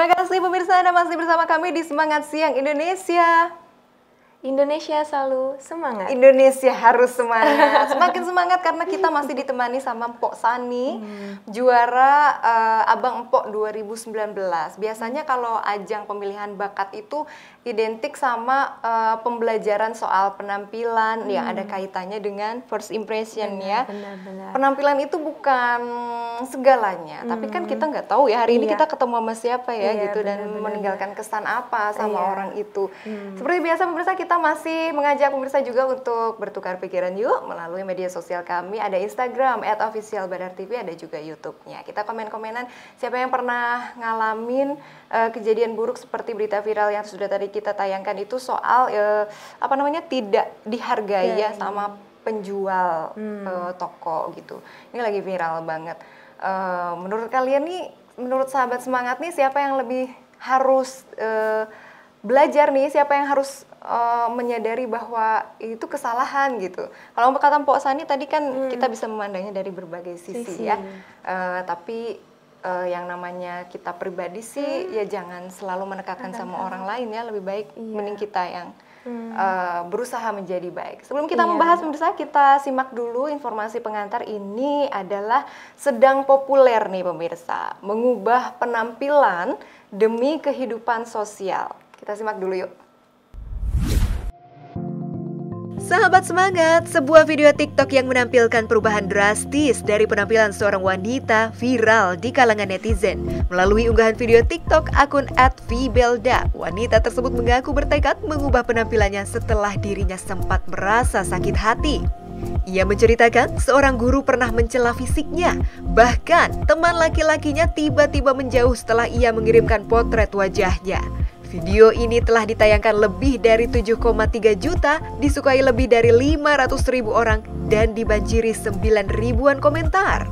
Terima kasih pemirsa, Anda masih bersama kami di Semangat Siang Indonesia. Indonesia selalu semangat. Indonesia harus semangat. Semakin semangat karena kita masih ditemani sama Mpok Sani, juara Abang Empok 2019. Biasanya kalau ajang pemilihan bakat itu identik sama pembelajaran soal penampilan yang ada kaitannya dengan first impression ya. Benar. Penampilan itu bukan segalanya, tapi kan kita nggak tahu ya hari ini kita ketemu sama siapa ya gitu dan meninggalkan kesan apa sama orang itu. Seperti biasa pemirsa, kita masih mengajak pemirsa juga untuk bertukar pikiran yuk melalui media sosial kami. Ada Instagram @officialbadartv, ada juga YouTube-nya. Kita komen-komenan siapa yang pernah ngalamin kejadian buruk seperti berita viral yang sudah tadi kita tayangkan itu soal tidak dihargai ya sama penjual toko gitu. Ini lagi viral banget. Menurut kalian nih, menurut sahabat semangat nih, siapa yang lebih harus belajar nih, siapa yang harus menyadari bahwa itu kesalahan gitu. Kalau kata Mpok Sani tadi kan kita bisa memandangnya dari berbagai sisi. Ya. Tapi yang namanya kita pribadi sih ya jangan selalu menekankan sama orang lain ya, lebih baik mending kita yang berusaha menjadi baik. Sebelum kita membahas pemirsa, kita simak dulu informasi pengantar. Ini adalah sedang populer nih pemirsa, mengubah penampilan demi kehidupan sosial. Kita simak dulu yuk. Sahabat semangat, sebuah video TikTok yang menampilkan perubahan drastis dari penampilan seorang wanita viral di kalangan netizen. Melalui unggahan video TikTok akun @vbelda, wanita tersebut mengaku bertekad mengubah penampilannya setelah dirinya sempat merasa sakit hati. Ia menceritakan seorang guru pernah mencela fisiknya, bahkan teman laki-lakinya tiba-tiba menjauh setelah ia mengirimkan potret wajahnya. Video ini telah ditayangkan lebih dari 7,3 juta, disukai lebih dari 500.000 orang, dan dibanjiri 9.000-an komentar.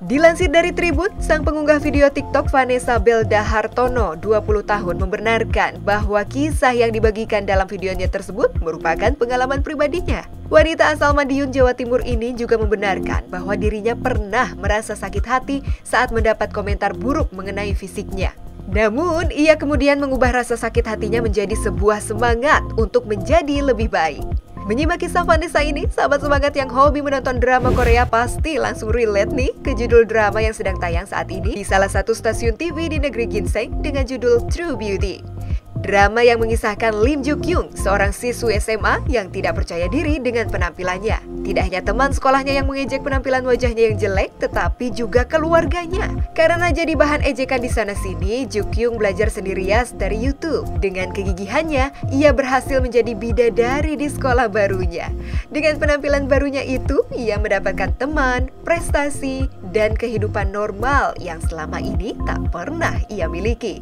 Dilansir dari Tribun, sang pengunggah video TikTok Vanessa Belda Hartono, 20 tahun, membenarkan bahwa kisah yang dibagikan dalam videonya tersebut merupakan pengalaman pribadinya. Wanita asal Madiun, Jawa Timur ini juga membenarkan bahwa dirinya pernah merasa sakit hati saat mendapat komentar buruk mengenai fisiknya. Namun, ia kemudian mengubah rasa sakit hatinya menjadi sebuah semangat untuk menjadi lebih baik. Menyimak kisah Vanessa ini, sahabat semangat yang hobi menonton drama Korea pasti langsung relate nih ke judul drama yang sedang tayang saat ini di salah satu stasiun TV di negeri ginseng dengan judul True Beauty. Drama yang mengisahkan Lim Ju Kyung, seorang siswi SMA yang tidak percaya diri dengan penampilannya. Tidak hanya teman sekolahnya yang mengejek penampilan wajahnya yang jelek, tetapi juga keluarganya. Karena jadi bahan ejekan di sana-sini, Ju Kyung belajar sendiri rias dari YouTube. Dengan kegigihannya, ia berhasil menjadi bidadari di sekolah barunya. Dengan penampilan barunya itu, ia mendapatkan teman, prestasi, dan kehidupan normal yang selama ini tak pernah ia miliki.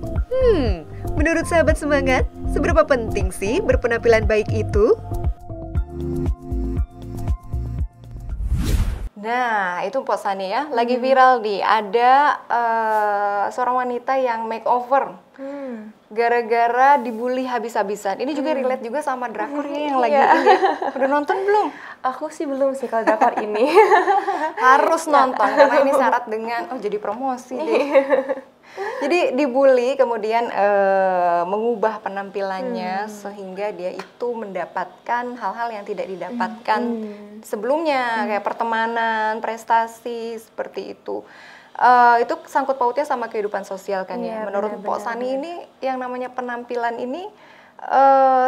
Menurut sahabat semangat, seberapa penting sih berpenampilan baik itu? Nah, itu Mpok Sani ya, lagi viral nih. Ada seorang wanita yang makeover gara-gara dibully habis-habisan. Ini juga relate juga sama drakor yang lagi ini ya. Udah nonton belum? Aku sih belum sih kalau drakor ini. Harus nonton karena ini syarat dengan jadi promosi deh. Jadi dibully kemudian mengubah penampilannya sehingga dia itu mendapatkan hal-hal yang tidak didapatkan sebelumnya, kayak pertemanan, prestasi seperti itu. Itu sangkut pautnya sama kehidupan sosial kan ya. Menurut Mpok Sani ini yang namanya penampilan ini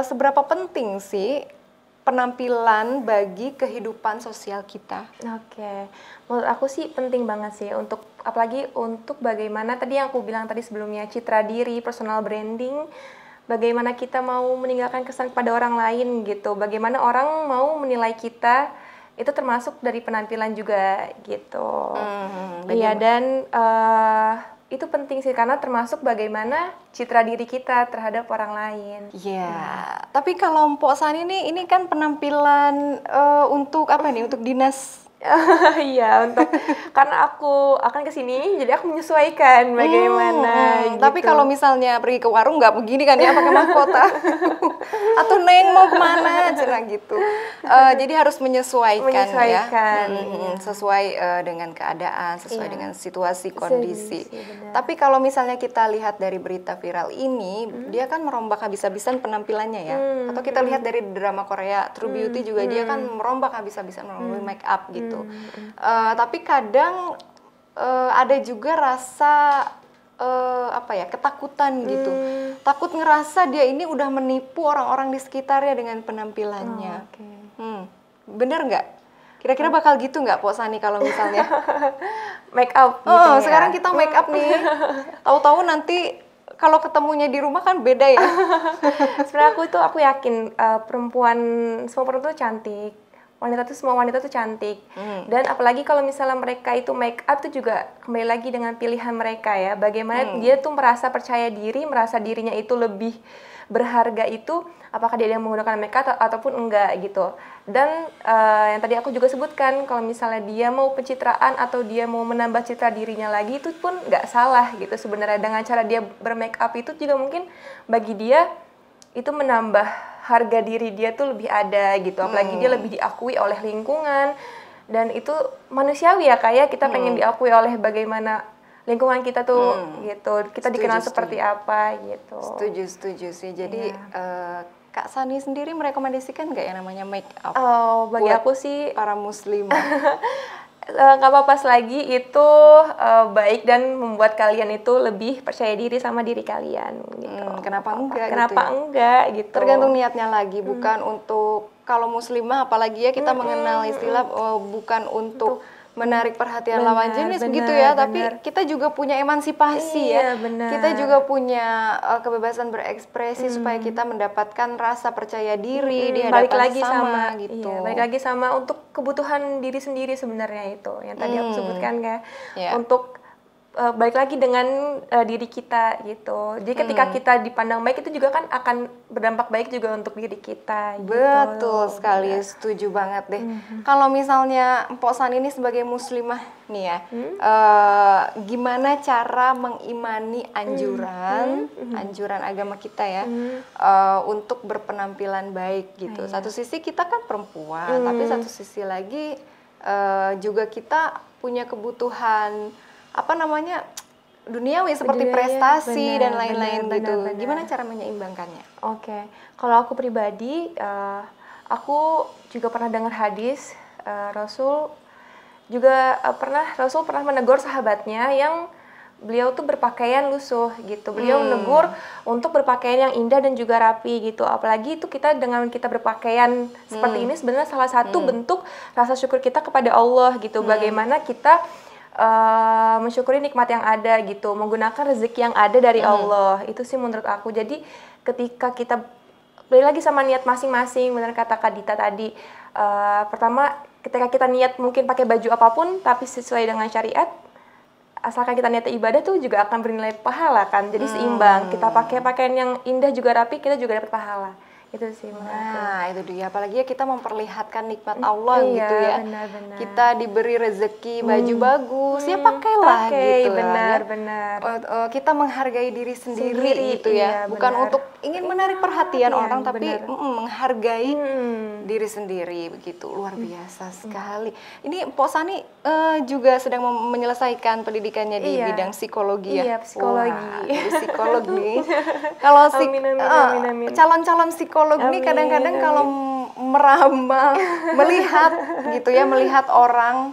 seberapa penting sih penampilan bagi kehidupan sosial kita? Oke, menurut aku sih penting banget sih untuk apalagi untuk bagaimana tadi yang aku bilang tadi sebelumnya, citra diri, personal branding, bagaimana kita mau meninggalkan kesan kepada orang lain gitu, bagaimana orang mau menilai kita, itu termasuk dari penampilan juga gitu. Iya, dan itu penting sih karena termasuk bagaimana citra diri kita terhadap orang lain. Iya. Tapi kalau Mpok Sani ini kan penampilan untuk apa nih? Untuk dinas Iya, karena aku akan ke sini, jadi aku menyesuaikan bagaimana gitu. Tapi kalau misalnya pergi ke warung nggak begini kan ya, pakai mahkota. Atau Neng mau kemana, cina gitu. Jadi harus menyesuaikan ya. Iya. Sesuai dengan keadaan, sesuai dengan situasi, kondisi. benar. Tapi kalau misalnya kita lihat dari berita viral ini, dia kan merombak habis-habisan penampilannya ya. Atau kita lihat dari drama Korea True Beauty juga dia kan merombak habis-habisan melalui make up gitu. Tapi kadang ada juga rasa ketakutan gitu. Takut ngerasa dia ini udah menipu orang-orang di sekitarnya dengan penampilannya. Bener nggak? Kira-kira bakal gitu nggak, Pok Sani, kalau misalnya Make up gitu ya? Sekarang kita make up nih, tahu-tahu nanti kalau ketemunya di rumah kan beda ya. Sebenarnya aku yakin semua perempuan tuh cantik. Semua wanita tuh cantik. Dan apalagi kalau misalnya mereka itu make up tuh juga kembali lagi dengan pilihan mereka ya. Bagaimana dia tuh merasa percaya diri, merasa dirinya itu lebih berharga itu, apakah dia yang menggunakan make up ataupun enggak gitu. Dan yang tadi aku juga sebutkan, kalau misalnya dia mau pencitraan atau dia mau menambah citra dirinya lagi, itu pun nggak salah gitu sebenarnya. Dengan cara dia bermake up itu juga mungkin bagi dia itu menambah harga diri dia tuh lebih ada gitu, apalagi dia lebih diakui oleh lingkungan, dan itu manusiawi ya, kayak kita pengen diakui oleh bagaimana lingkungan kita tuh gitu, kita dikenal seperti apa gitu. Setuju sih. Jadi Kak Sani sendiri merekomendasikan nggak yang namanya make up? Bagi aku sih para muslimah. Nggak apa-apa selagi itu baik dan membuat kalian itu lebih percaya diri sama diri kalian gitu. Kenapa enggak? Kenapa enggak gitu? Tergantung niatnya lagi, bukan untuk, kalau muslimah apalagi ya kita mengenal istilah bukan untuk menarik perhatian lawan jenis begitu ya, tapi kita juga punya emansipasi ya. Kita juga punya kebebasan berekspresi supaya kita mendapatkan rasa percaya diri di hadapan sama gitu. Iya, balik lagi sama untuk kebutuhan diri sendiri sebenarnya itu yang tadi aku sebutkan kan. Untuk balik lagi dengan diri kita gitu. Jadi ketika kita dipandang baik itu juga kan akan berdampak baik juga untuk diri kita. Betul sekali, setuju banget deh. Kalau misalnya Mpok San ini sebagai muslimah nih ya, gimana cara mengimani anjuran agama kita ya, untuk berpenampilan baik gitu. Satu sisi kita kan perempuan, tapi satu sisi lagi juga kita punya kebutuhan duniawi seperti prestasi dan lain-lain gitu. Gimana cara menyeimbangkannya? Oke. Kalau aku pribadi, aku juga pernah dengar hadis Rasul pernah menegur sahabatnya yang beliau tuh berpakaian lusuh gitu. Beliau menegur untuk berpakaian yang indah dan juga rapi gitu. Apalagi itu dengan kita berpakaian seperti ini sebenarnya salah satu bentuk rasa syukur kita kepada Allah gitu. Bagaimana kita mensyukuri nikmat yang ada gitu, menggunakan rezeki yang ada dari Allah. Itu sih menurut aku. Jadi ketika kita balik lagi sama niat masing-masing, benar kata Kak Dita tadi, pertama ketika kita niat mungkin pakai baju apapun tapi sesuai dengan syariat, asalkan kita niat ibadah tuh juga akan bernilai pahala kan. Jadi seimbang, kita pakai pakaian yang indah juga rapi, kita juga dapat pahala. Itu sih. Nah, itu dia. Apalagi ya kita memperlihatkan nikmat Allah gitu ya. Benar-benar. Kita diberi rezeki baju bagus, ya pakailah gitu. Benar-benar. Kita menghargai diri sendiri gitu ya. Bukan untuk ingin menarik perhatian orang, tapi menghargai diri sendiri begitu. Luar biasa sekali. Ini Mpok Sani juga sedang menyelesaikan pendidikannya di bidang psikologi ya. Iya, psikologi. Wah, jadi psikolog nih. Kalau calon-calon psikolog ini kadang-kadang kalau meramal, melihat orang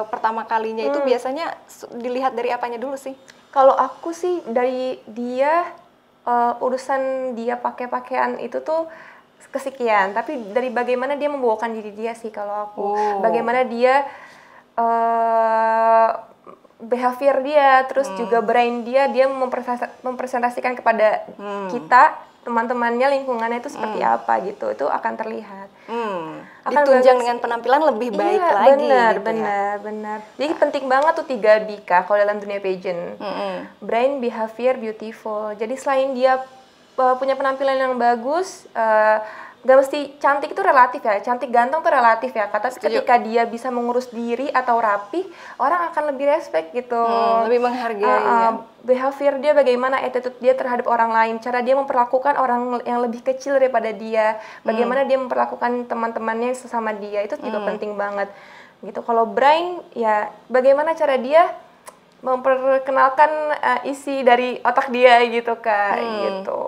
pertama kalinya itu biasanya dilihat dari apanya dulu sih? Kalau aku sih dari dia, urusan dia pakai pakaian itu tuh kesekian, tapi dari bagaimana dia membawakan diri dia sih kalau aku. Bagaimana dia behavior dia, terus juga brain dia mempresentasikan kepada kita, teman-temannya, lingkungannya itu seperti apa gitu, itu akan terlihat. Ditunjang dengan penampilan lebih baik lagi. Benar. Jadi penting banget tuh 3BK kalau dalam dunia pageant. Brain, behavior, beautiful. Jadi selain dia punya penampilan yang bagus, Gak mesti cantik itu relatif ya, cantik ganteng tuh relatif ya. Tapi ketika dia bisa mengurus diri atau rapi, orang akan lebih respect gitu. Lebih menghargai ya. Behavior dia bagaimana, attitude dia terhadap orang lain, cara dia memperlakukan orang yang lebih kecil daripada dia, bagaimana dia memperlakukan teman-temannya sesama dia, itu juga penting banget. Gitu. Kalau Brain ya bagaimana cara dia memperkenalkan isi dari otak dia gitu Kak, gitu.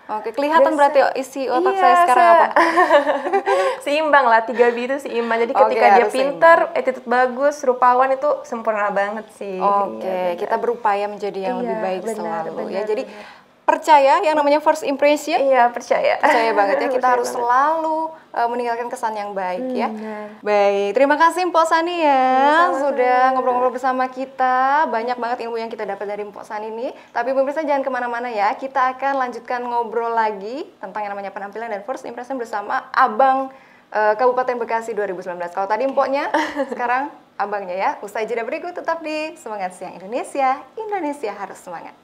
Oke, kelihatan berarti isi otak saya sekarang apa? Seimbang lah, 3B itu seimbang. Jadi ketika dia pintar, attitude bagus, rupawan itu sempurna banget sih. Oke, kita berupaya menjadi yang lebih baik selalu ya. Jadi percaya yang namanya first impression? Iya, percaya. Percaya banget ya, kita harus selalu meninggalkan kesan yang baik ya. Baik, terima kasih Mpok Sani ya, sudah ngobrol-ngobrol bersama kita. Banyak banget ilmu yang kita dapat dari Mpok Sani ini. Tapi pemirsa jangan kemana-mana ya, kita akan lanjutkan ngobrol lagi tentang yang namanya penampilan dan first impression bersama Abang Kabupaten Bekasi 2019. Kalau tadi Mpoknya, sekarang abangnya ya. Usai jeda berikut tetap di Semangat Siang Indonesia, Indonesia harus semangat.